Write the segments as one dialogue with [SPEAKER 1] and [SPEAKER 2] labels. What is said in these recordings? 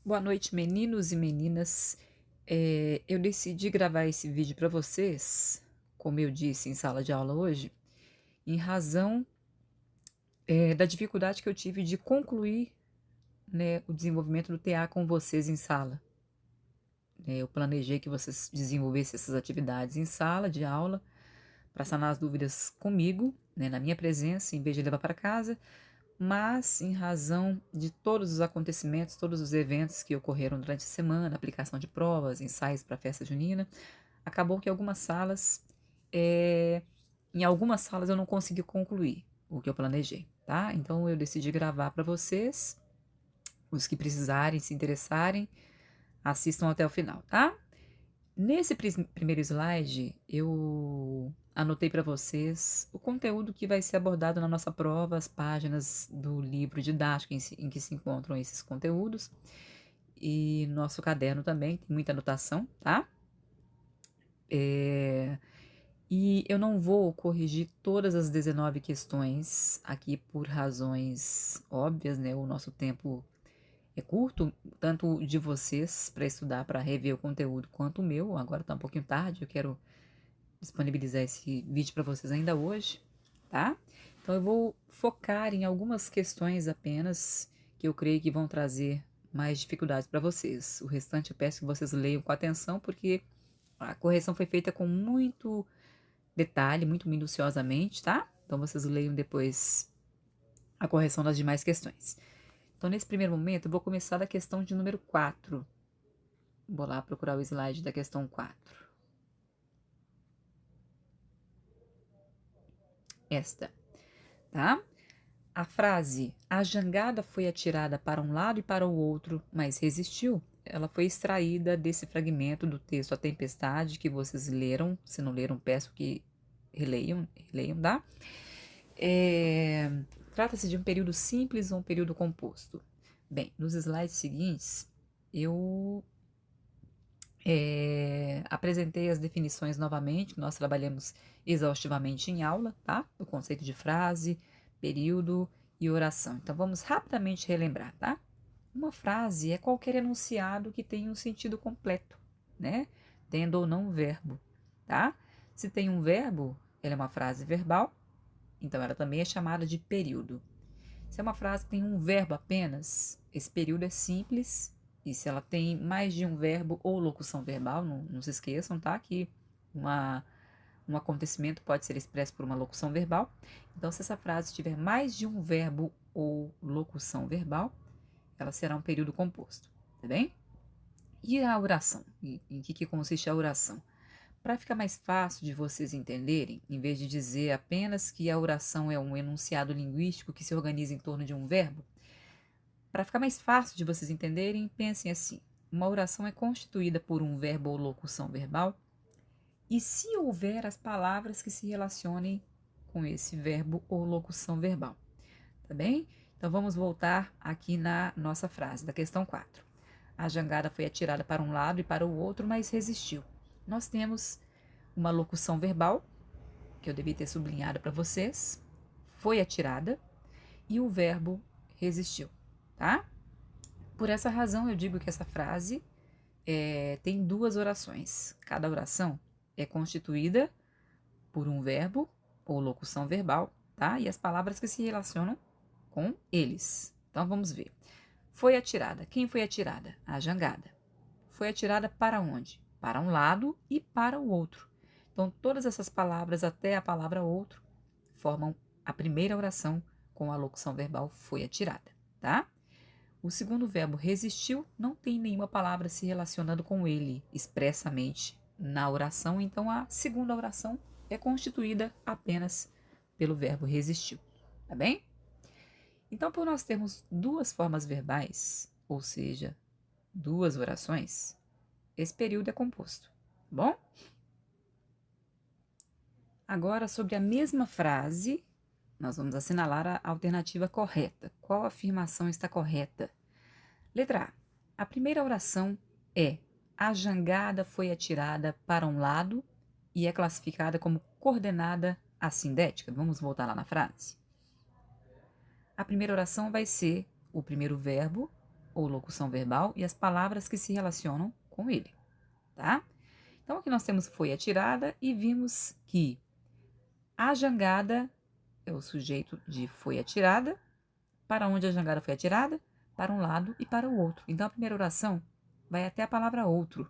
[SPEAKER 1] Boa noite, meninos e meninas. Eu decidi gravar esse vídeo para vocês, como eu disse em sala de aula hoje, em razão, da dificuldade que eu tive de concluir, né, o desenvolvimento do TA com vocês em sala. Eu planejei que vocês desenvolvessem essas atividades em sala de aula, para sanar as dúvidas comigo, né, na minha presença, em vez de levar para casa, mas em razão de todos os acontecimentos, todos os eventos que ocorreram durante a semana, aplicação de provas, ensaios para a festa junina, acabou que eh, em algumas salas eu não consegui concluir o que eu planejei, tá? Então eu decidi gravar para vocês, os que precisarem, se interessarem, assistam até o final, tá? Nesse primeiro slide, eu anotei para vocês o conteúdo que vai ser abordado na nossa prova, as páginas do livro didático em que se encontram esses conteúdos, e nosso caderno também, tem muita anotação, tá? É, E eu não vou corrigir todas as 19 questões aqui por razões óbvias, né? O nosso tempo é curto, tanto de vocês para estudar, para rever o conteúdo, quanto o meu. Agora tá um pouquinho tarde, eu quero disponibilizar esse vídeo para vocês ainda hoje, tá? Então eu vou focar em algumas questões apenas que eu creio que vão trazer mais dificuldades para vocês. O restante eu peço que vocês leiam com atenção, porque a correção foi feita com muito detalhe, muito minuciosamente, tá? Então vocês leiam depois a correção das demais questões. Então, nesse primeiro momento, eu vou começar da questão de número 4. Vou lá procurar o slide da questão 4. Esta, tá? A frase "a jangada foi atirada para um lado e para o outro, mas resistiu", ela foi extraída desse fragmento do texto A Tempestade que vocês leram. Se não leram, peço que releiam, tá? Trata-se de um período simples ou um período composto? Bem, nos slides seguintes, eu apresentei as definições novamente, que nós trabalhamos exaustivamente em aula, tá? O conceito de frase, período e oração. Então, vamos rapidamente relembrar, tá? Uma frase é qualquer enunciado que tenha um sentido completo, né? Tendo ou não verbo, tá? Se tem um verbo, ela é uma frase verbal, então ela também é chamada de período. Se é uma frase que tem um verbo apenas, esse período é simples. E se ela tem mais de um verbo ou locução verbal, não se esqueçam, tá? Que um acontecimento pode ser expresso por uma locução verbal. Então, se essa frase tiver mais de um verbo ou locução verbal, ela será um período composto, tá bem? E a oração? Em que consiste a oração? Para ficar mais fácil de vocês entenderem, em vez de dizer apenas que a oração é um enunciado linguístico que se organiza em torno de um verbo, para ficar mais fácil de vocês entenderem, pensem assim: uma oração é constituída por um verbo ou locução verbal, e se houver as palavras que se relacionem com esse verbo ou locução verbal, tá bem? Então vamos voltar aqui na nossa frase da questão 4. A jangada foi atirada para um lado e para o outro, mas resistiu. Nós temos uma locução verbal, que eu devia ter sublinhado para vocês, foi atirada, e o verbo resistiu, tá? Por essa razão, eu digo que essa frase tem duas orações. Cada oração é constituída por um verbo ou locução verbal, tá? E as palavras que se relacionam com eles. Então vamos ver. Foi atirada. Quem foi atirada? A jangada. Foi atirada para onde? Para um lado e para o outro. Então todas essas palavras, até a palavra outro, formam a primeira oração com a locução verbal foi atirada, tá? O segundo verbo resistiu não tem nenhuma palavra se relacionando com ele expressamente na oração, então a segunda oração é constituída apenas pelo verbo resistiu, tá bem? Então, por nós termos duas formas verbais, ou seja, duas orações, esse período é composto, tá bom? Agora, sobre a mesma frase, nós vamos assinalar a alternativa correta. Qual afirmação está correta? Letra A. A primeira oração é: a jangada foi atirada para um lado e é classificada como coordenada assindética. Vamos voltar lá na frase. A primeira oração vai ser o primeiro verbo ou locução verbal e as palavras que se relacionam com ele, tá? Então, aqui nós temos foi atirada e vimos que a jangada é o sujeito de foi atirada. Para onde a jangada foi atirada? Para um lado e para o outro. Então, a primeira oração vai até a palavra outro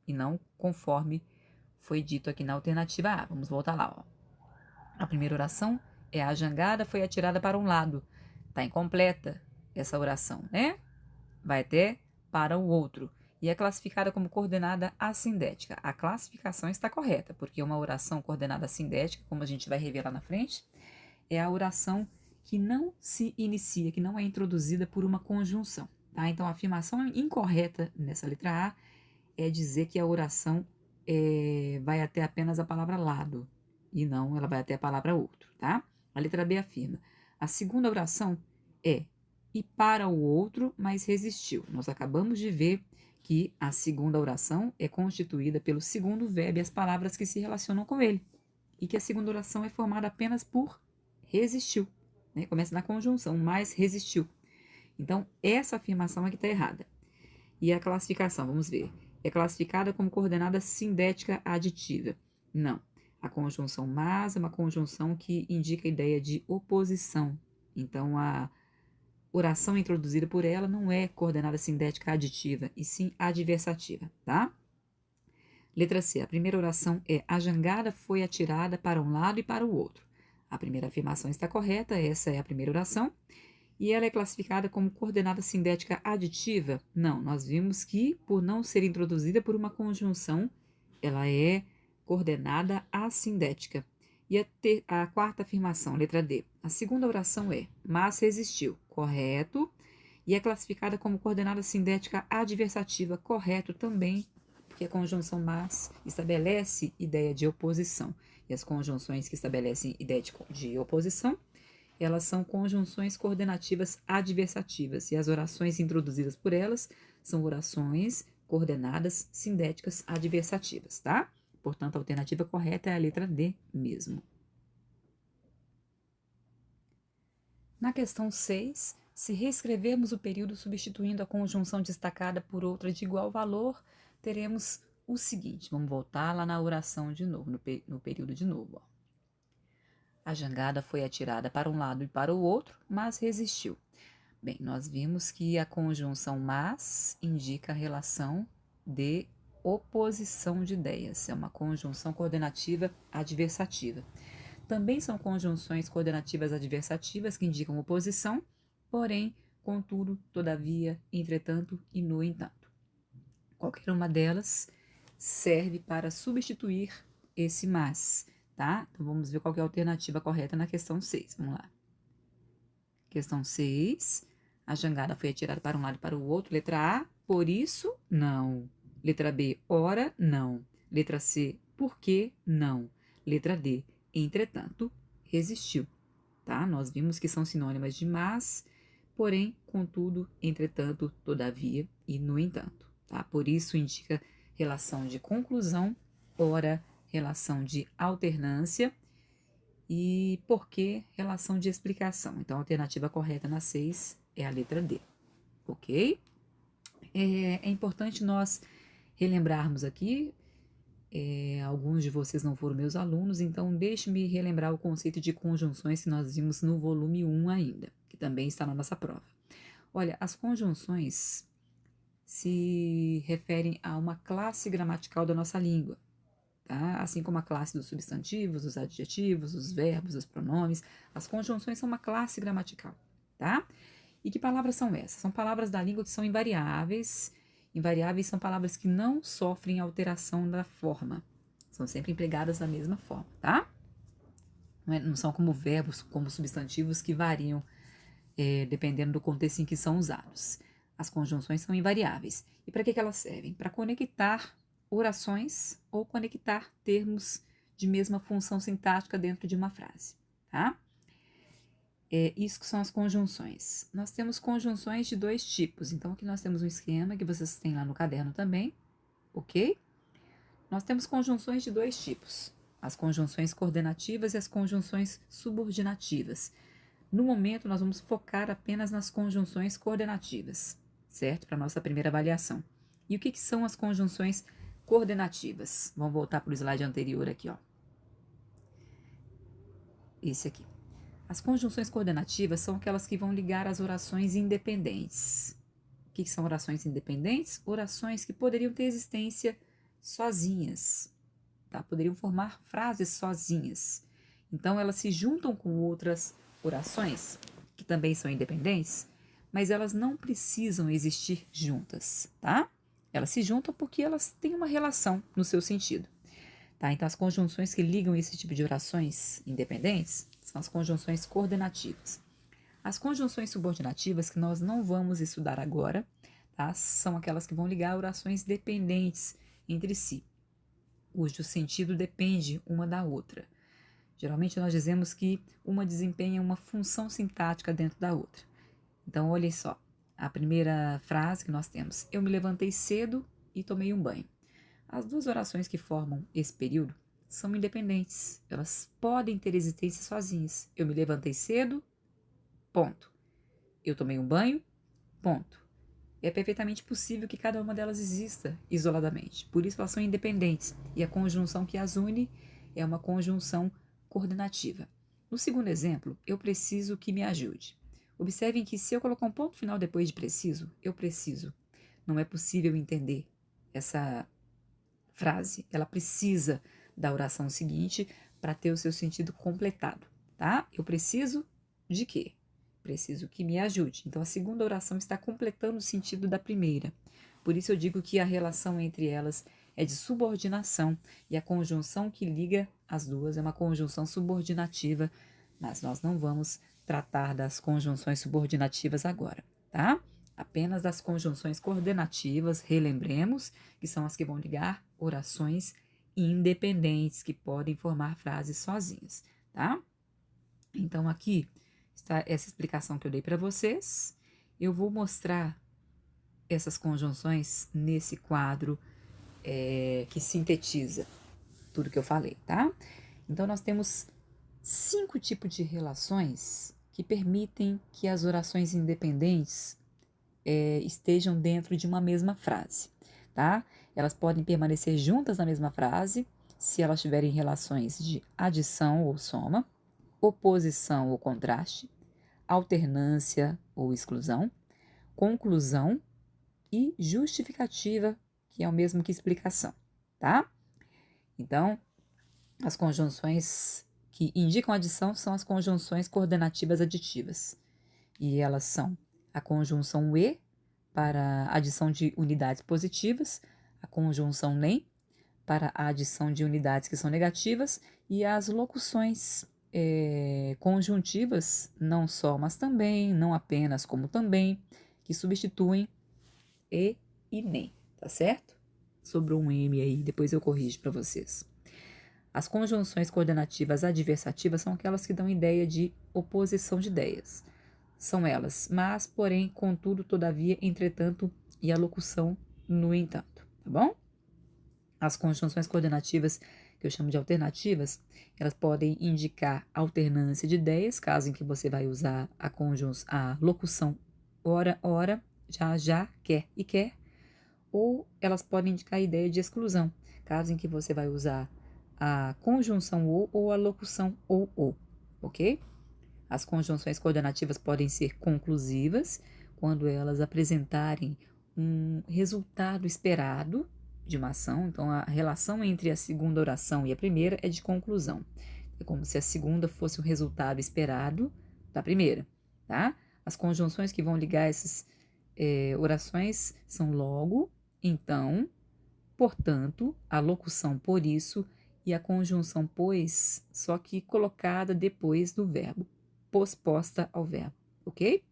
[SPEAKER 1] e não conforme foi dito aqui na alternativa A. Vamos voltar lá, ó. A primeira oração é a jangada foi atirada para um lado. Está incompleta essa oração, né? Vai até para o outro. E é classificada como coordenada assindética. A classificação está correta, porque uma oração coordenada assindética, como a gente vai revelar na frente, é a oração que não se inicia, que não é introduzida por uma conjunção. Tá? Então, a afirmação incorreta nessa letra A é dizer que a oração vai até apenas a palavra lado, e não ela vai até a palavra outro. Tá? A letra B afirma. A segunda oração é e para o outro, mas resistiu. Nós acabamos de ver que a segunda oração é constituída pelo segundo verbo e as palavras que se relacionam com ele, e que a segunda oração é formada apenas por resistiu. Né? Começa na conjunção, mas resistiu. Então, essa afirmação aqui está errada. E a classificação, vamos ver. É classificada como coordenada sindética aditiva. Não. A conjunção mas é uma conjunção que indica a ideia de oposição. Então, a oração introduzida por ela não é coordenada sindética aditiva, e sim adversativa, tá? Letra C. A primeira oração é a jangada foi atirada para um lado e para o outro. A primeira afirmação está correta, essa é a primeira oração. E ela é classificada como coordenada sindética aditiva? Não, nós vimos que, por não ser introduzida por uma conjunção, ela é coordenada assindética. E a quarta afirmação, letra D. A segunda oração é, mas resistiu, correto. E é classificada como coordenada sindética adversativa, correto também, porque a conjunção mas estabelece ideia de oposição. E as conjunções que estabelecem ideia de oposição, elas são conjunções coordenativas adversativas. E as orações introduzidas por elas são orações coordenadas sindéticas adversativas, tá? Portanto, a alternativa correta é a letra D mesmo. Na questão 6, se reescrevermos o período substituindo a conjunção destacada por outra de igual valor, teremos o seguinte. Vamos voltar lá na oração de novo, no período de novo. Ó. A jangada foi atirada para um lado e para o outro, mas resistiu. Bem, nós vimos que a conjunção mas indica a relação de oposição de ideias. É uma conjunção coordenativa adversativa. Também são conjunções coordenativas adversativas que indicam oposição, porém, contudo, todavia, entretanto e no entanto. Qualquer uma delas serve para substituir esse mas, tá? Então, vamos ver qual é a alternativa correta na questão 6. Vamos lá. Questão 6. A jangada foi atirada para um lado e para o outro. Letra A, por isso, não. Letra B, ora, não. Letra C, por que, não. Letra D, entretanto, resistiu. Tá? Nós vimos que são sinônimas de mas, porém, contudo, entretanto, todavia e no entanto. Tá? Por isso indica relação de conclusão, ora, relação de alternância e por que relação de explicação. Então, a alternativa correta na 6 é a letra D, ok? É importante nós relembrarmos aqui, alguns de vocês não foram meus alunos, então deixe-me relembrar o conceito de conjunções que nós vimos no volume 1 ainda, que também está na nossa prova. Olha, as conjunções se referem a uma classe gramatical da nossa língua, tá? Assim como a classe dos substantivos, dos adjetivos, dos verbos, dos pronomes, as conjunções são uma classe gramatical, tá? E que palavras são essas? São palavras da língua que são invariáveis. Invariáveis são palavras que não sofrem alteração da forma. São sempre empregadas da mesma forma, tá? Não são como verbos, como substantivos que variam dependendo do contexto em que são usados. As conjunções são invariáveis. E para que elas servem? Para conectar orações ou conectar termos de mesma função sintática dentro de uma frase, tá? Isso que são as conjunções. Nós temos conjunções de dois tipos. Então, aqui nós temos um esquema que vocês têm lá no caderno também, ok? Nós temos conjunções de dois tipos. As conjunções coordenativas e as conjunções subordinativas. No momento, nós vamos focar apenas nas conjunções coordenativas, certo? Para a nossa primeira avaliação. E o que são as conjunções coordenativas? Vamos voltar para o slide anterior aqui, ó. Esse aqui. As conjunções coordenativas são aquelas que vão ligar as orações independentes. O que são orações independentes? Orações que poderiam ter existência sozinhas, tá? Poderiam formar frases sozinhas. Então, elas se juntam com outras orações, que também são independentes, mas elas não precisam existir juntas, tá? Elas se juntam porque elas têm uma relação no seu sentido, tá? Então, as conjunções que ligam esse tipo de orações independentes são as conjunções coordenativas. As conjunções subordinativas, que nós não vamos estudar agora, tá? São aquelas que vão ligar orações dependentes entre si, cujo sentido depende uma da outra. Geralmente nós dizemos que uma desempenha uma função sintática dentro da outra. Então, olhem só, a primeira frase que nós temos: eu me levantei cedo e tomei um banho. As duas orações que formam esse período são independentes, elas podem ter existência sozinhas. Eu me levantei cedo, ponto. Eu tomei um banho, ponto. É perfeitamente possível que cada uma delas exista isoladamente. Por isso elas são independentes. E a conjunção que as une é uma conjunção coordenativa. No segundo exemplo, eu preciso que me ajude. Observem que se eu colocar um ponto final depois de preciso, eu preciso. Não é possível entender essa frase. Ela precisa da oração seguinte para ter o seu sentido completado, tá? Eu preciso de quê? Preciso que me ajude. Então, a segunda oração está completando o sentido da primeira. Por isso eu digo que a relação entre elas é de subordinação e a conjunção que liga as duas é uma conjunção subordinativa, mas nós não vamos tratar das conjunções subordinativas agora, tá? Apenas das conjunções coordenativas, relembremos, que são as que vão ligar orações independentes, que podem formar frases sozinhas, tá? Então, aqui está essa explicação que eu dei para vocês. Eu vou mostrar essas conjunções nesse quadro que sintetiza tudo que eu falei, tá? Então, nós temos 5 tipos de relações que permitem que as orações independentes estejam dentro de uma mesma frase, tá? Elas podem permanecer juntas na mesma frase se elas tiverem relações de adição ou soma, oposição ou contraste, alternância ou exclusão, conclusão e justificativa, que é o mesmo que explicação, tá? Então, as conjunções que indicam adição são as conjunções coordenativas aditivas. E elas são a conjunção e para a adição de unidades positivas, a conjunção nem para a adição de unidades que são negativas e as locuções conjuntivas, não só, mas também, não apenas, como também, que substituem e nem, tá certo? Sobrou um M aí, depois eu corrijo para vocês. As conjunções coordenativas adversativas são aquelas que dão ideia de oposição de ideias. São elas, mas, porém, contudo, todavia, entretanto e a locução no entanto, tá bom? As conjunções coordenativas, que eu chamo de alternativas, elas podem indicar alternância de ideias, caso em que você vai usar a locução ora, ora, já, já, quer e quer, ou elas podem indicar a ideia de exclusão, caso em que você vai usar a conjunção ou a locução ou, ok? As conjunções coordenativas podem ser conclusivas quando elas apresentarem um resultado esperado de uma ação. Então, a relação entre a segunda oração e a primeira é de conclusão. É como se a segunda fosse o resultado esperado da primeira, tá? As conjunções que vão ligar essas orações são logo, então, portanto, a locução por isso e a conjunção pois, só que colocada depois do verbo, posposta ao verbo, ok?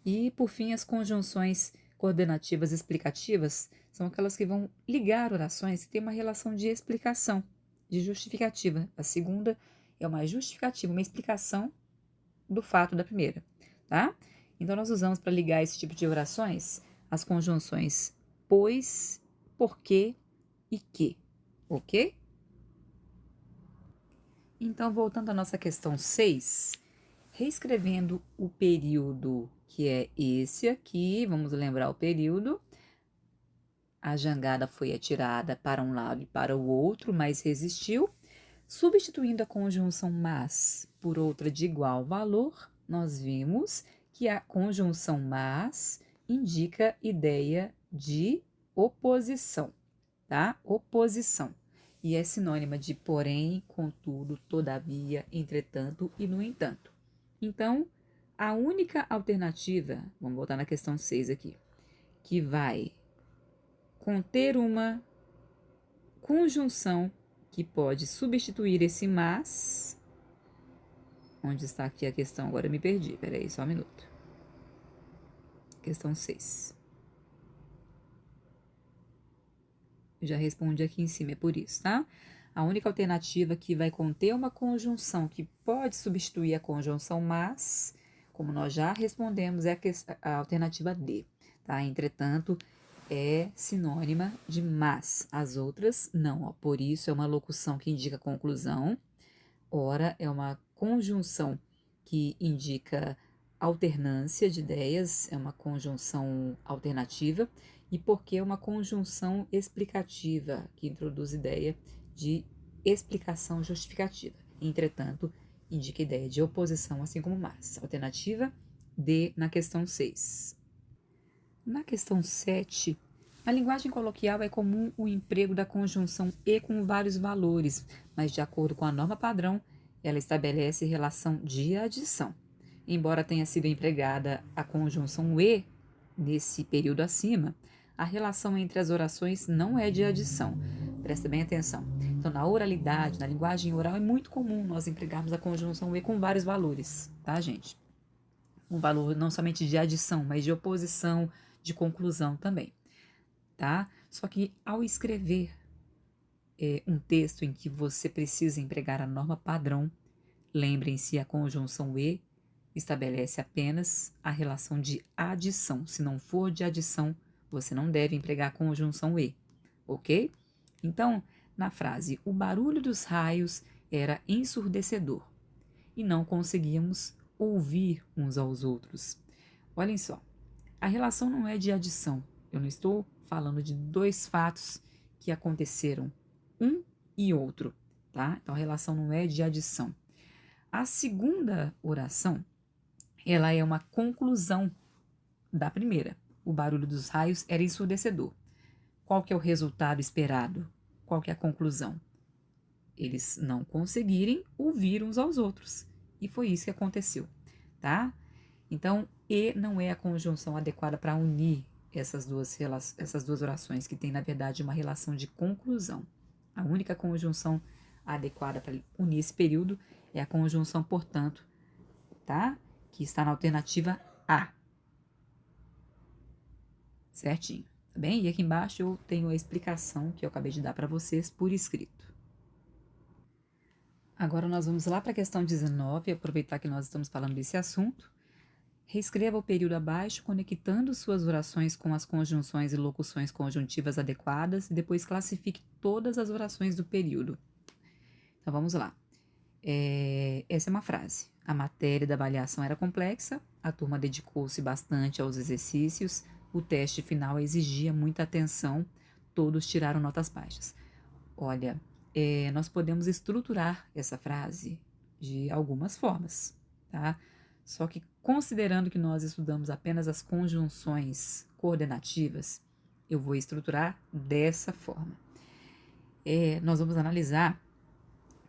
[SPEAKER 1] E, por fim, as conjunções coordenativas explicativas são aquelas que vão ligar orações que têm uma relação de explicação, de justificativa. A segunda é uma justificativa, uma explicação do fato da primeira, tá? Então, nós usamos para ligar esse tipo de orações as conjunções pois, porque e que, ok? Então, voltando à nossa questão 6, reescrevendo o período, que é esse aqui, vamos lembrar o período. A jangada foi atirada para um lado e para o outro, mas resistiu. Substituindo a conjunção mas por outra de igual valor, nós vimos que a conjunção mas indica ideia de oposição, tá? Oposição. E é sinônima de porém, contudo, todavia, entretanto e no entanto. Então, a única alternativa, vamos voltar na questão 6 aqui, que vai conter uma conjunção que pode substituir esse mas. Onde está aqui a questão? Agora eu me perdi. Peraí, só um minuto. Questão 6. Eu já respondi aqui em cima, é por isso, tá? A única alternativa que vai conter uma conjunção que pode substituir a conjunção mas, como nós já respondemos, é a alternativa D, tá? Entretanto, é sinônima de mas. As outras, não. Ó. Por isso, é uma locução que indica conclusão. Ora, é uma conjunção que indica alternância de ideias, é uma conjunção alternativa, e porque é uma conjunção explicativa, que introduz ideia de explicação justificativa. Entretanto, indica ideia de oposição, assim como mas. Alternativa D na questão 6. Na questão 7, na linguagem coloquial é comum o emprego da conjunção e com vários valores, mas de acordo com a norma padrão, ela estabelece relação de adição. Embora tenha sido empregada a conjunção e nesse período acima, a relação entre as orações não é de adição. Presta bem atenção. Então, na oralidade, na linguagem oral, é muito comum nós empregarmos a conjunção e com vários valores, tá, gente? Um valor não somente de adição, mas de oposição, de conclusão também, tá? Só que ao escrever um texto em que você precisa empregar a norma padrão, lembrem-se, a conjunção e estabelece apenas a relação de adição. Se não for de adição, você não deve empregar a conjunção e, ok? Então, na frase, o barulho dos raios era ensurdecedor e não conseguíamos ouvir uns aos outros. Olhem só, a relação não é de adição. Eu não estou falando de dois fatos que aconteceram, um e outro, tá? Então a relação não é de adição. A segunda oração, ela é uma conclusão da primeira. O barulho dos raios era ensurdecedor. Qual que é o resultado esperado? Qual que é a conclusão? Eles não conseguirem ouvir uns aos outros. E foi isso que aconteceu, tá? Então, e não é a conjunção adequada para unir essas duas orações, que tem, na verdade, uma relação de conclusão. A única conjunção adequada para unir esse período é a conjunção, portanto, tá? Que está na alternativa A. Certinho, tá bem? E aqui embaixo eu tenho a explicação que eu acabei de dar para vocês por escrito. Agora nós vamos lá para a questão 19, aproveitar que nós estamos falando desse assunto. Reescreva o período abaixo, conectando suas orações com as conjunções e locuções conjuntivas adequadas e depois classifique todas as orações do período. Então vamos lá. Essa é uma frase. A matéria da avaliação era complexa, a turma dedicou-se bastante aos exercícios, o teste final exigia muita atenção, todos tiraram notas baixas. Olha, nós podemos estruturar essa frase de algumas formas, tá? Só que considerando que nós estudamos apenas as conjunções coordenativas, eu vou estruturar dessa forma. Nós vamos analisar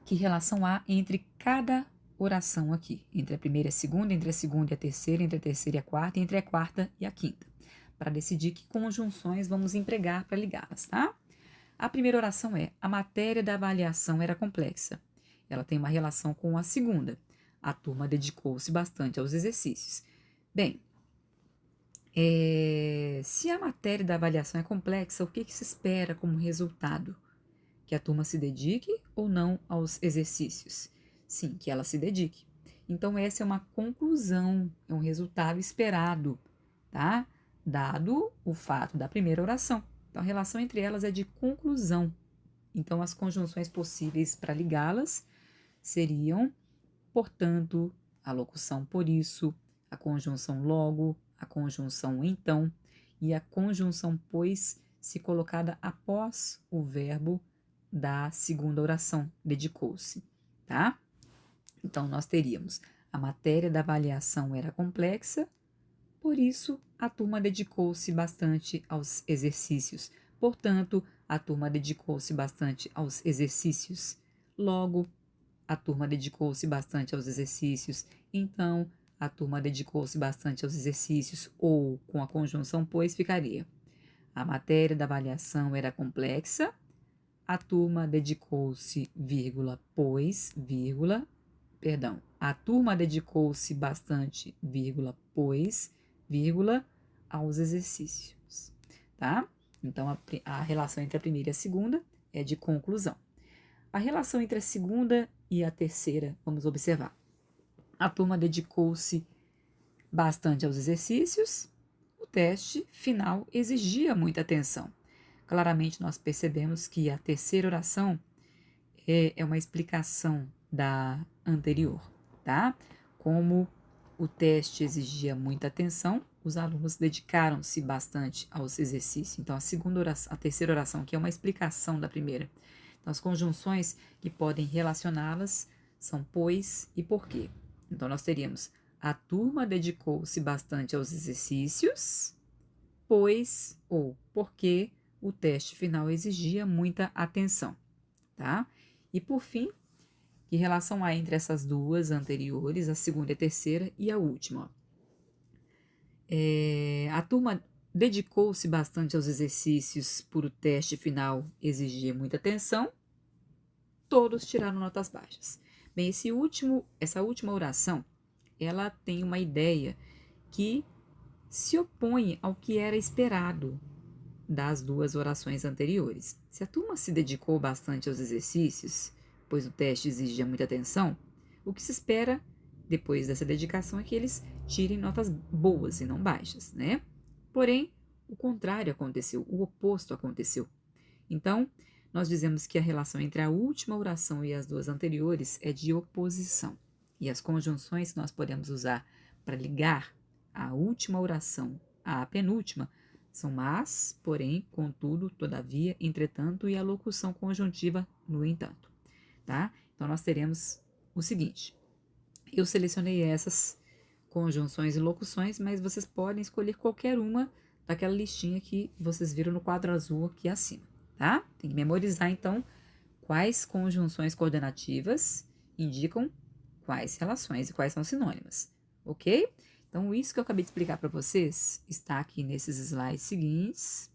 [SPEAKER 1] que relação há entre cada oração aqui, entre a primeira e a segunda, entre a segunda e a terceira, entre a terceira e a quarta, entre a quarta e a quinta, para decidir que conjunções vamos empregar para ligá-las, tá? A primeira oração é: a matéria da avaliação era complexa. Ela tem uma relação com a segunda. A turma dedicou-se bastante aos exercícios. Bem, se a matéria da avaliação é complexa, o que se espera como resultado? Que a turma se dedique ou não aos exercícios? Sim, que ela se dedique. Então, essa é uma conclusão, é um resultado esperado, tá? Dado o fato da primeira oração. Então, a relação entre elas é de conclusão. Então, as conjunções possíveis para ligá-las seriam, portanto, a locução por isso, a conjunção logo, a conjunção então e a conjunção pois, se colocada após o verbo da segunda oração, dedicou-se, tá? Então, nós teríamos: a matéria da avaliação era complexa, por isso a turma dedicou-se bastante aos exercícios. Portanto, a turma dedicou-se bastante aos exercícios. Logo, a turma dedicou-se bastante aos exercícios. Então, a turma dedicou-se bastante aos exercícios. Ou, com a conjunção pois, ficaria: a matéria da avaliação era complexa, a turma dedicou-se, vírgula, pois, vírgula, perdão, a turma dedicou-se bastante, vírgula, pois, vírgula, aos exercícios, tá? Então, a relação entre a primeira e a segunda é de conclusão. A relação entre a segunda e a terceira, vamos observar. A turma dedicou-se bastante aos exercícios, o teste final exigia muita atenção. Claramente, nós percebemos que a terceira oração é uma explicação da anterior, tá? Como o teste exigia muita atenção, os alunos dedicaram-se bastante aos exercícios. Então, a terceira oração, que é uma explicação da primeira. Então, as conjunções que podem relacioná-las são pois e porquê. Então, nós teríamos: a turma dedicou-se bastante aos exercícios, pois ou porque o teste final exigia muita atenção, tá? E por fim, que relação há entre essas duas anteriores, a segunda e a terceira, e a última? A turma dedicou-se bastante aos exercícios por o teste final exigir muita atenção, todos tiraram notas baixas. Bem, essa última oração, ela tem uma ideia que se opõe ao que era esperado das duas orações anteriores. Se a turma se dedicou bastante aos exercícios, pois o teste exigia muita atenção, o que se espera depois dessa dedicação é que eles tirem notas boas e não baixas, né? Porém, o contrário aconteceu, o oposto aconteceu. Então, nós dizemos que a relação entre a última oração e as duas anteriores é de oposição. E as conjunções que nós podemos usar para ligar a última oração à penúltima são mas, porém, contudo, todavia, entretanto e a locução conjuntiva no entanto, tá? Então, nós teremos o seguinte: eu selecionei essas conjunções e locuções, mas vocês podem escolher qualquer uma daquela listinha que vocês viram no quadro azul aqui acima, tá? Tem que memorizar, então, quais conjunções coordenativas indicam quais relações e quais são sinônimas, ok? Então, isso que eu acabei de explicar para vocês está aqui nesses slides seguintes,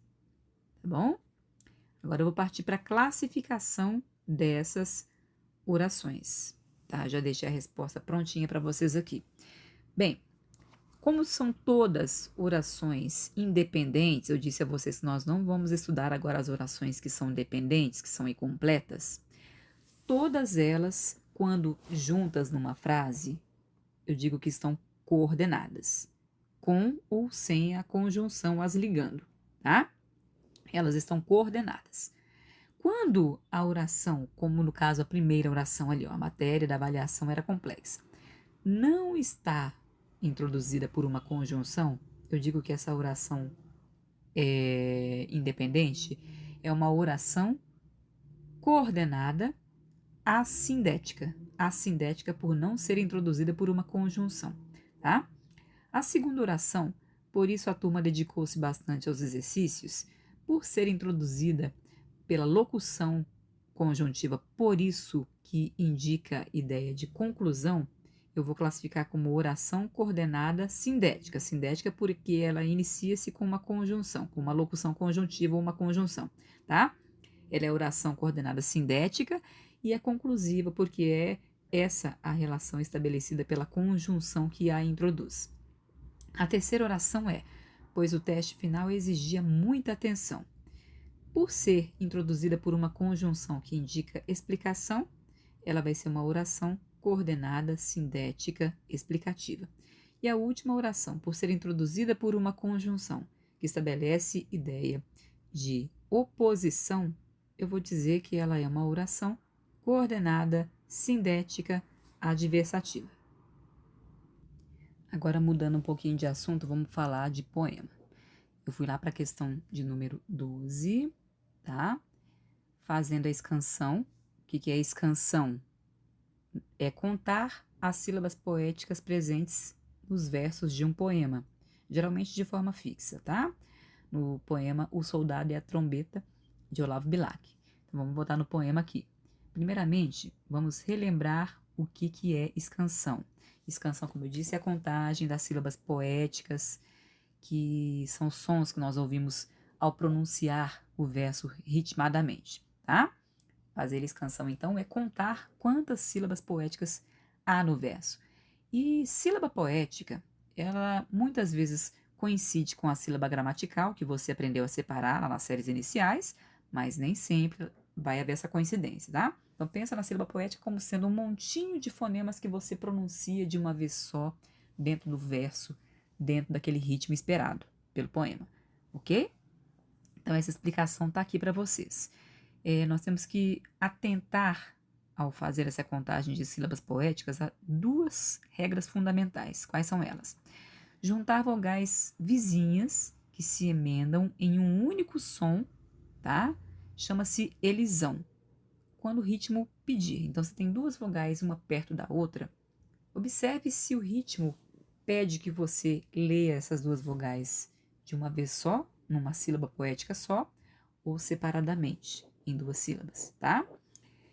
[SPEAKER 1] tá bom? Agora eu vou partir para a classificação dessas orações, tá? Já deixei a resposta prontinha para vocês aqui. Bem, como são todas orações independentes, eu disse a vocês que nós não vamos estudar agora as orações que são dependentes, que são incompletas. Todas elas, quando juntas numa frase, eu digo que estão coordenadas, com ou sem a conjunção as ligando, tá? Elas estão coordenadas. Quando a oração, como no caso a primeira oração ali, ó, a matéria da avaliação era complexa, não está introduzida por uma conjunção, eu digo que essa oração independente é uma oração coordenada assindética. Assindética por não ser introduzida por uma conjunção, tá? A segunda oração, por isso a turma dedicou-se bastante aos exercícios, por ser introduzida pela locução conjuntiva, por isso que indica ideia de conclusão, eu vou classificar como oração coordenada sindética. Sindética porque ela inicia-se com uma conjunção, com uma locução conjuntiva ou uma conjunção, tá? Ela é oração coordenada sindética e é conclusiva porque é essa a relação estabelecida pela conjunção que a introduz. A terceira oração é: pois o teste final exigia muita atenção. Por ser introduzida por uma conjunção que indica explicação, ela vai ser uma oração coordenada, sindética, explicativa. E a última oração, por ser introduzida por uma conjunção que estabelece ideia de oposição, eu vou dizer que ela é uma oração coordenada, sindética, adversativa. Agora, mudando um pouquinho de assunto, vamos falar de poema. Eu fui lá para a questão de número 12, tá? Fazendo a escansão. O que é escansão? É contar as sílabas poéticas presentes nos versos de um poema, geralmente de forma fixa, tá? No poema O Soldado e a Trombeta, de Olavo Bilac. Então, vamos botar no poema aqui. Primeiramente, vamos relembrar o que é escansão. Escansão, como eu disse, é a contagem das sílabas poéticas, que são sons que nós ouvimos ao pronunciar o verso ritmadamente, tá? Fazer escansão, então, é contar quantas sílabas poéticas há no verso. E sílaba poética, ela muitas vezes coincide com a sílaba gramatical, que você aprendeu a separar lá nas séries iniciais, mas nem sempre vai haver essa coincidência, tá? Então, pensa na sílaba poética como sendo um montinho de fonemas que você pronuncia de uma vez só dentro do verso, dentro daquele ritmo esperado pelo poema, ok? Então, essa explicação está aqui para vocês. Nós temos que atentar, ao fazer essa contagem de sílabas poéticas, a duas regras fundamentais. Quais são elas? Juntar vogais vizinhas que se emendam em um único som, tá? Chama-se elisão, quando o ritmo pedir. Então, você tem duas vogais, uma perto da outra. Observe se o ritmo pede que você leia essas duas vogais de uma vez só, numa sílaba poética só, ou separadamente, em duas sílabas, tá?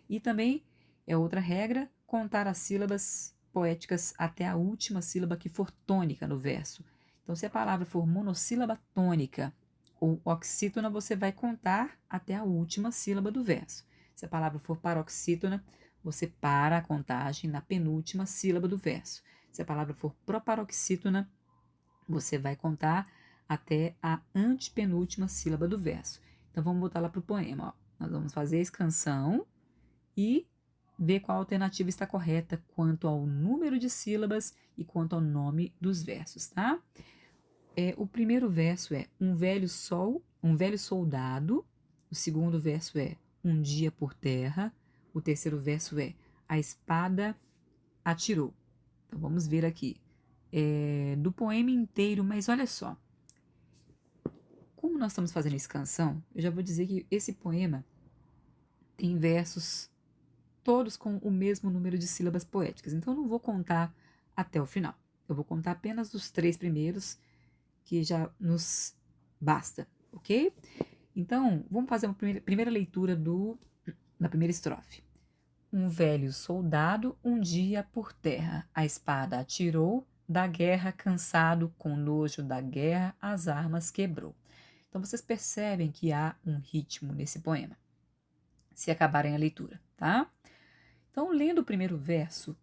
[SPEAKER 1] E também é outra regra, contar as sílabas poéticas até a última sílaba que for tônica no verso. Então, se a palavra for monossílaba tônica ou oxítona, você vai contar até a última sílaba do verso. Se a palavra for paroxítona, você para a contagem na penúltima sílaba do verso. Se a palavra for proparoxítona, você vai contar até a antepenúltima sílaba do verso. Então, vamos botar lá para o poema. Ó. Nós vamos fazer a escansão e ver qual alternativa está correta quanto ao número de sílabas e quanto ao nome dos versos, tá? O primeiro verso é um velho sol, um velho soldado. O segundo verso é um dia por terra. O terceiro verso é a espada atirou. Então vamos ver aqui. Do poema inteiro, mas olha só. Como nós estamos fazendo essa canção, eu já vou dizer que esse poema tem versos todos com o mesmo número de sílabas poéticas. Então, eu não vou contar até o final. Eu vou contar apenas os 3 primeiros, que já nos basta, ok? Então, vamos fazer uma primeira leitura da primeira estrofe. Um velho soldado um dia por terra, a espada atirou, da guerra cansado, com nojo da guerra, as armas quebrou. Então, vocês percebem que há um ritmo nesse poema, se acabarem a leitura, tá? Então, lendo o primeiro verso,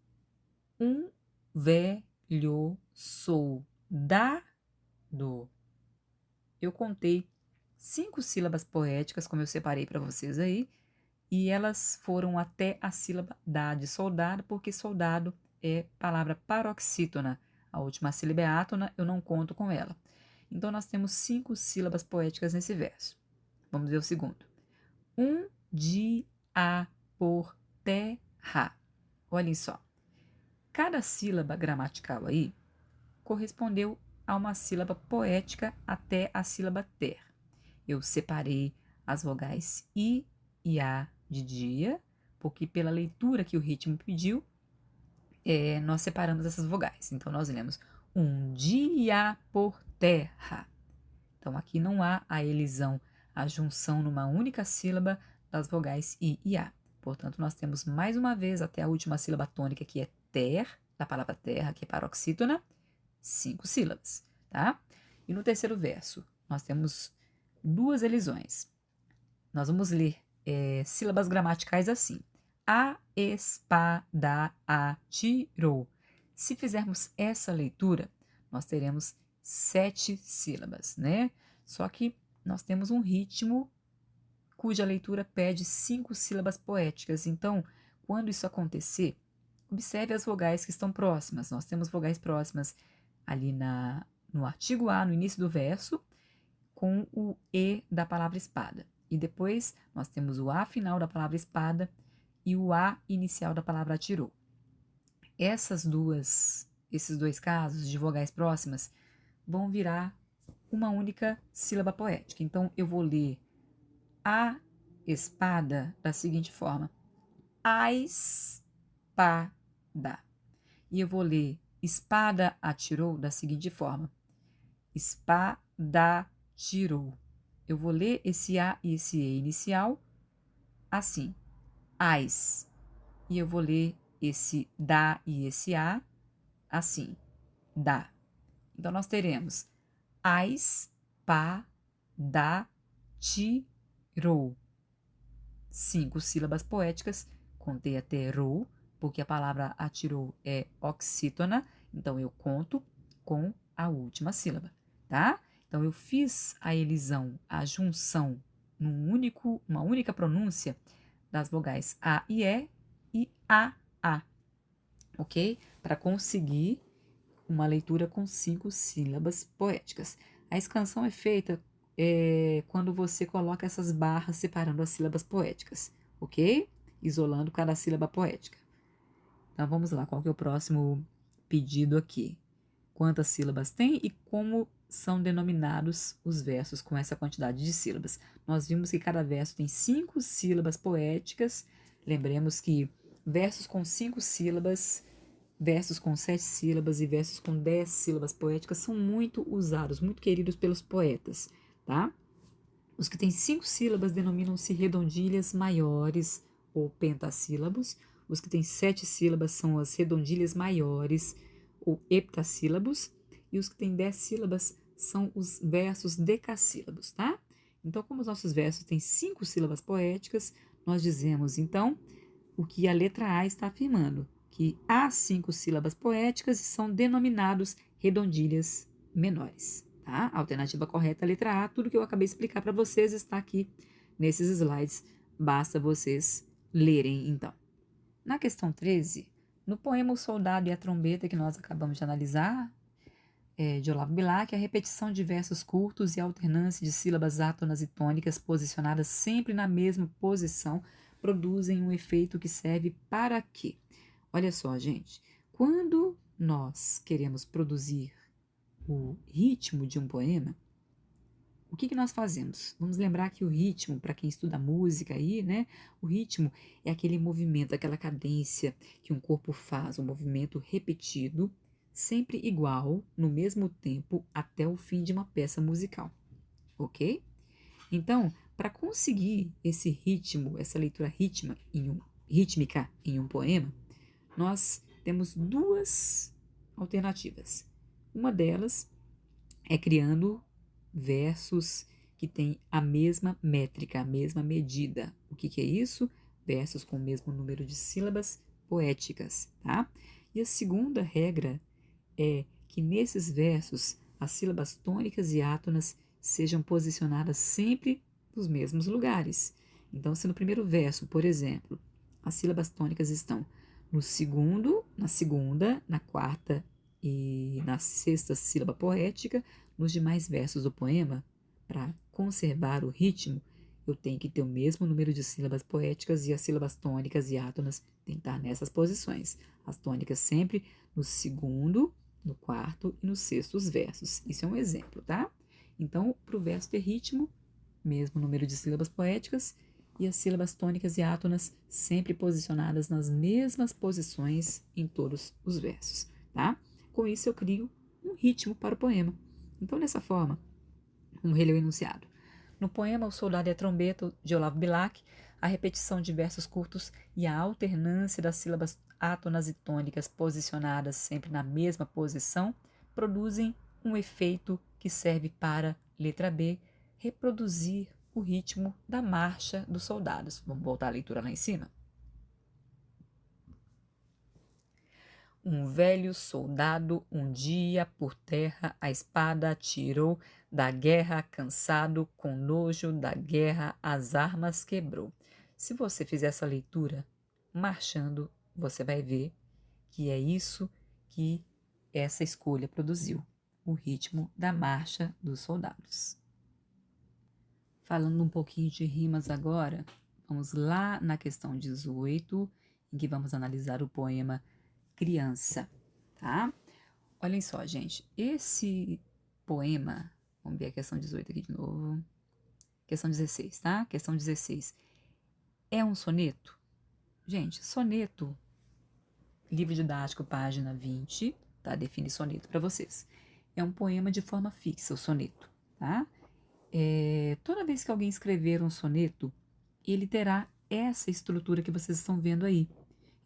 [SPEAKER 1] um velho soldado. Eu contei 5 sílabas poéticas, como eu separei para vocês aí, e elas foram até a sílaba da de soldado, porque soldado é palavra paroxítona. A última sílaba é átona, eu não conto com ela. Então, nós temos 5 sílabas poéticas nesse verso. Vamos ver o segundo. Um dia por terra. Olhem só. Cada sílaba gramatical aí correspondeu a uma sílaba poética até a sílaba ter. Eu separei as vogais I e A de dia, porque pela leitura que o ritmo pediu, nós separamos essas vogais. Então, nós lemos um dia por terra. Então, aqui não há a elisão, a junção numa única sílaba das vogais I e A. Portanto, nós temos mais uma vez até a última sílaba tônica, que é ter, da palavra terra, que é paroxítona, 5 sílabas, tá? E no terceiro verso, nós temos 2 elisões. Nós vamos ler sílabas gramaticais assim. A espada atirou. Se fizermos essa leitura, nós teremos 7 sílabas, né? Só que nós temos um ritmo cuja leitura pede 5 sílabas poéticas. Então, quando isso acontecer, observe as vogais que estão próximas. Nós temos vogais próximas ali no artigo A, no início do verso, com o E da palavra espada. E depois nós temos o A final da palavra espada e o A inicial da palavra atirou. Essas duas esses dois casos de vogais próximas vão virar uma única sílaba poética. Então, eu vou ler a espada da seguinte forma: a espada. E eu vou ler espada atirou da seguinte forma: espada tirou. Eu vou ler esse A e esse E inicial assim, ais. E eu vou ler esse da e esse A assim, dá. Então, nós teremos ais, pa, da, tirou. 5 sílabas poéticas, contei até rou, porque a palavra atirou é oxítona, então eu conto com a última sílaba, tá? Então, eu fiz a elisão, a junção, uma única pronúncia das vogais A e A, ok? Para conseguir uma leitura com 5 sílabas poéticas. A escansão é feita quando você coloca essas barras separando as sílabas poéticas, ok? Isolando cada sílaba poética. Então, vamos lá, qual que é o próximo pedido aqui? Quantas sílabas tem e como são denominados os versos com essa quantidade de sílabas? Nós vimos que cada verso tem 5 sílabas poéticas. Lembremos que versos com 5 sílabas, versos com 7 sílabas e versos com 10 sílabas poéticas são muito usados, muito queridos pelos poetas, tá? Os que têm 5 sílabas denominam-se redondilhas maiores ou pentassílabos. Os que têm 7 sílabas são as redondilhas maiores ou heptassílabos. E os que têm 10 sílabas são os versos decassílabos, tá? Então, como os nossos versos têm 5 sílabas poéticas, nós dizemos, então, o que a letra A está afirmando, que há 5 sílabas poéticas e são denominados redondilhas menores. Tá? A alternativa correta é a letra A. Tudo que eu acabei de explicar para vocês está aqui nesses slides. Basta vocês lerem, então. Na questão 13, no poema O Soldado e a Trombeta, que nós acabamos de analisar, de Olavo Bilac, a repetição de versos curtos e a alternância de sílabas átonas e tônicas posicionadas sempre na mesma posição produzem um efeito que serve para quê? Olha só, gente, quando nós queremos produzir o ritmo de um poema, o que nós fazemos? Vamos lembrar que o ritmo, para quem estuda música aí, né? O ritmo é aquele movimento, aquela cadência que um corpo faz, um movimento repetido, sempre igual, no mesmo tempo, até o fim de uma peça musical, ok? Então, para conseguir esse ritmo, essa leitura rítmica em um poema, nós temos duas alternativas. Uma delas é criando versos que têm a mesma métrica, a mesma medida. O que é isso? Versos com o mesmo número de sílabas poéticas, tá? E a segunda regra é que nesses versos as sílabas tônicas e átonas sejam posicionadas sempre nos mesmos lugares. Então, se no primeiro verso, por exemplo, as sílabas tônicas estão no segundo, na segunda, na quarta e na sexta sílaba poética, nos demais versos do poema, para conservar o ritmo, eu tenho que ter o mesmo número de sílabas poéticas e as sílabas tônicas e átonas têm que estar nessas posições. As tônicas sempre no segundo, no quarto e no sexto versos. Isso é um exemplo, tá? Então, para o verso ter ritmo, mesmo número de sílabas poéticas e as sílabas tônicas e átonas sempre posicionadas nas mesmas posições em todos os versos, tá? Com isso eu crio um ritmo para o poema. Então, dessa forma, vamos reler o enunciado. No poema O Soldado e a Trombeta, de Olavo Bilac, a repetição de versos curtos e a alternância das sílabas átonas e tônicas posicionadas sempre na mesma posição produzem um efeito que serve para, letra B, reproduzir o ritmo da marcha dos soldados. Vamos voltar à leitura lá em cima? Um velho soldado um dia por terra a espada atirou, da guerra cansado, com nojo da guerra as armas quebrou. Se você fizer essa leitura marchando, você vai ver que é isso que essa escolha produziu, o ritmo da marcha dos soldados. Falando um pouquinho de rimas agora, vamos lá na questão 18, em que vamos analisar o poema Criança, tá? Olhem só, gente. Esse poema, vamos ver a questão 18 aqui de novo. Questão 16, tá? Questão 16. É um soneto? Gente, soneto, livro didático, página 20, tá? Define soneto para vocês. É um poema de forma fixa, o soneto, tá? Toda vez que alguém escrever um soneto, ele terá essa estrutura que vocês estão vendo aí.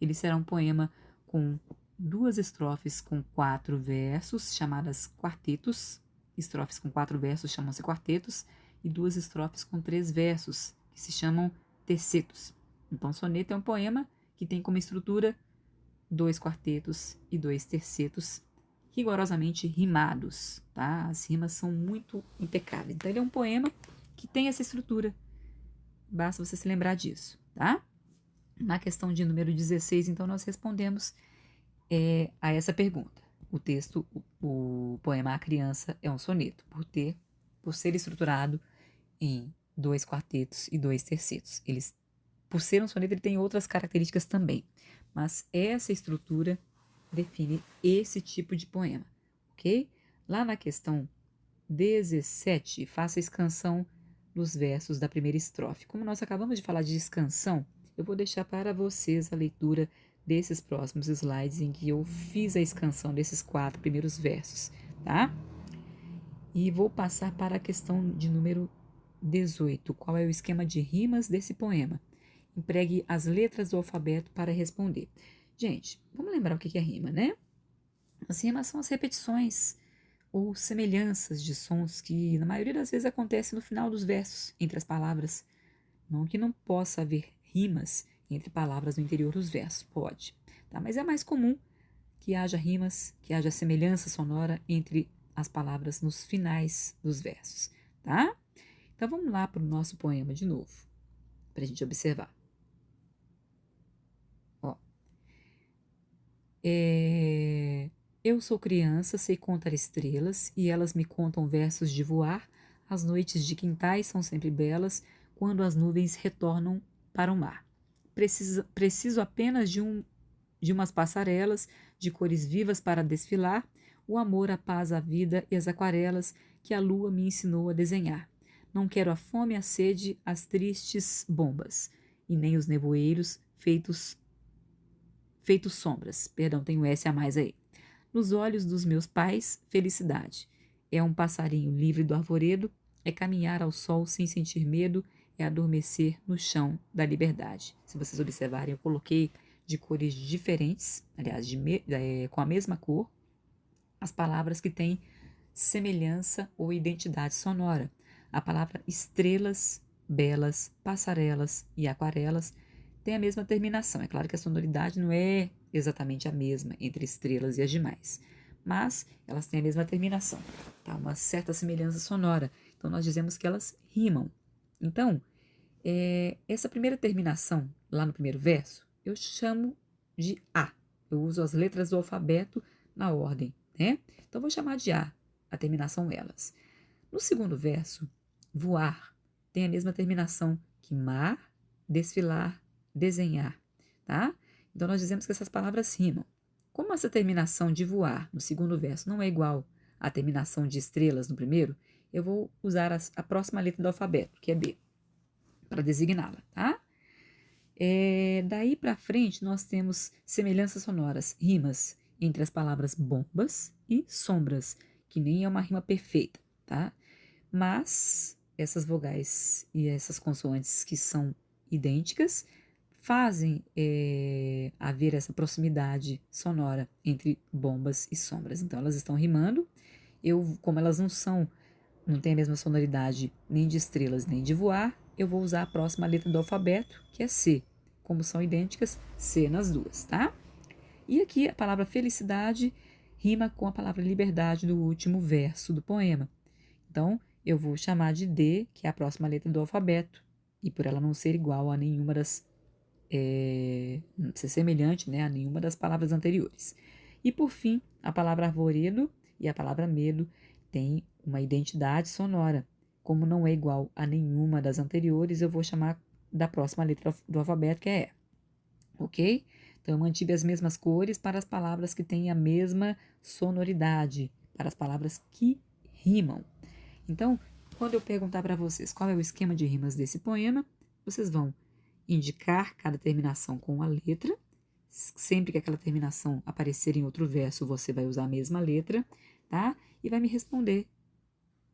[SPEAKER 1] Ele será um poema com 2 estrofes com 4 versos, chamadas quartetos. Estrofes com 4 versos chamam-se quartetos, e 2 estrofes com 3 versos, que se chamam tercetos. Então, soneto é um poema que tem como estrutura 2 quartetos e 2 tercetos, rigorosamente rimados, tá? As rimas são muito impecáveis. Então, ele é um poema que tem essa estrutura. Basta você se lembrar disso, tá? Na questão de número 16, então, nós respondemos a essa pergunta. O texto, o poema A Criança é um soneto, por ser estruturado em 2 quartetos e 2 tercetos. Por ser um soneto, ele tem outras características também, mas essa estrutura define esse tipo de poema, ok? Lá na questão 17, faça a escansão dos versos da primeira estrofe. Como nós acabamos de falar de escansão, eu vou deixar para vocês a leitura desses próximos slides em que eu fiz a escansão desses 4 primeiros versos, tá? E vou passar para a questão de número 18. Qual é o esquema de rimas desse poema? Empregue as letras do alfabeto para responder. Gente, vamos lembrar o que é rima, né? As rimas são as repetições ou semelhanças de sons que, na maioria das vezes, acontecem no final dos versos, entre as palavras. Não que não possa haver rimas entre palavras no interior dos versos, pode, tá? Mas é mais comum que haja rimas, que haja semelhança sonora entre as palavras nos finais dos versos, tá? Então vamos lá para o nosso poema de novo, para a gente observar. Ó, eu sou criança, sei contar estrelas, e elas me contam versos de voar. As noites de quintais são sempre belas, quando as nuvens retornam para o mar. Preciso apenas de umas passarelas, de cores vivas para desfilar, o amor, a paz, a vida e as aquarelas que a lua me ensinou a desenhar. Não quero a fome, a sede, as tristes bombas, e nem os nevoeiros feitos sombras. Perdão, tem um S a mais aí. Nos olhos dos meus pais, felicidade. É um passarinho livre do arvoredo, é caminhar ao sol sem sentir medo, é adormecer no chão da liberdade. Se vocês observarem, eu coloquei de cores diferentes, aliás, com a mesma cor, as palavras que têm semelhança ou identidade sonora. A palavra estrelas, belas, passarelas e aquarelas tem a mesma terminação. É claro que a sonoridade não é exatamente a mesma entre estrelas e as demais, mas elas têm a mesma terminação, tá? Uma certa semelhança sonora. Então, nós dizemos que elas rimam. Então, essa primeira terminação, lá no primeiro verso, eu chamo de A. Eu uso as letras do alfabeto na ordem, né? Então, vou chamar de a terminação elas. No segundo verso, voar tem a mesma terminação que mar, desfilar, desenhar, tá? Então, nós dizemos que essas palavras rimam. Como essa terminação de voar no segundo verso não é igual à terminação de estrelas no primeiro, eu vou usar a próxima letra do alfabeto, que é B, para designá-la, tá? Daí para frente, nós temos semelhanças sonoras, rimas entre as palavras bombas e sombras, que nem é uma rima perfeita, tá? Mas essas vogais e essas consoantes que são idênticas fazem haver essa proximidade sonora entre bombas e sombras. Então, elas estão rimando. Como elas não têm a mesma sonoridade nem de estrelas nem de voar, eu vou usar a próxima letra do alfabeto, que é C. Como são idênticas, C nas duas, tá? E aqui a palavra felicidade rima com a palavra liberdade do último verso do poema. Então, eu vou chamar de D, que é a próxima letra do alfabeto, e por ela não ser igual a nenhuma ser semelhante, né, a nenhuma das palavras anteriores. E por fim, a palavra arvoredo e a palavra medo têm uma identidade sonora. Como não é igual a nenhuma das anteriores, eu vou chamar da próxima letra do alfabeto, que é E. Ok? Então, eu mantive as mesmas cores para as palavras que têm a mesma sonoridade, para as palavras que rimam. Então, quando eu perguntar para vocês qual é o esquema de rimas desse poema, vocês vão indicar cada terminação com uma letra. Sempre que aquela terminação aparecer em outro verso, você vai usar a mesma letra, tá? E vai me responder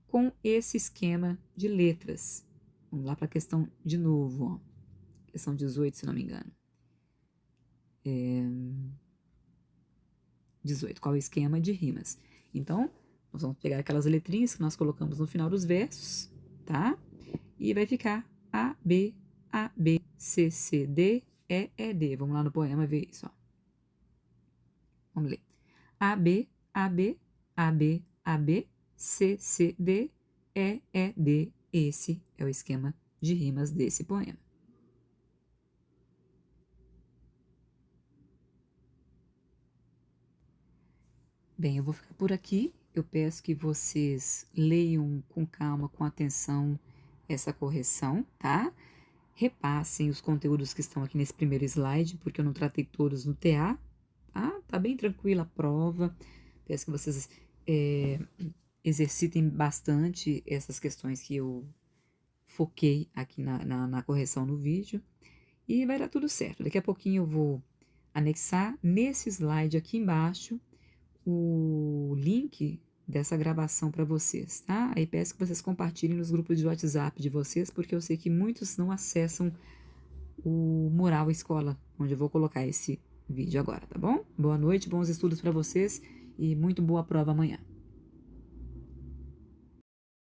[SPEAKER 1] com esse esquema de letras. Vamos lá para a questão de novo, ó. Questão 18, se não me engano. 18, qual é o esquema de rimas? Então, nós vamos pegar aquelas letrinhas que nós colocamos no final dos versos, tá? E vai ficar A, B, C, C, D, E, E, D. Vamos lá no poema ver isso, ó. Vamos ler. A, B, A, B, A, B, A, B, C, C, D, E, E, D. Esse é o esquema de rimas desse poema. Bem, eu vou ficar por aqui. Eu peço que vocês leiam com calma, com atenção essa correção, tá? Repassem os conteúdos que estão aqui nesse primeiro slide, porque eu não tratei todos no TA, tá? Tá bem tranquila a prova. Peço que vocês exercitem bastante essas questões que eu foquei aqui na correção no vídeo. E vai dar tudo certo. Daqui a pouquinho eu vou anexar nesse slide aqui embaixo o link dessa gravação para vocês, tá? Aí peço que vocês compartilhem nos grupos de WhatsApp de vocês, porque eu sei que muitos não acessam o Mural Escola, onde eu vou colocar esse vídeo agora, tá bom? Boa noite, bons estudos para vocês e muito boa prova amanhã.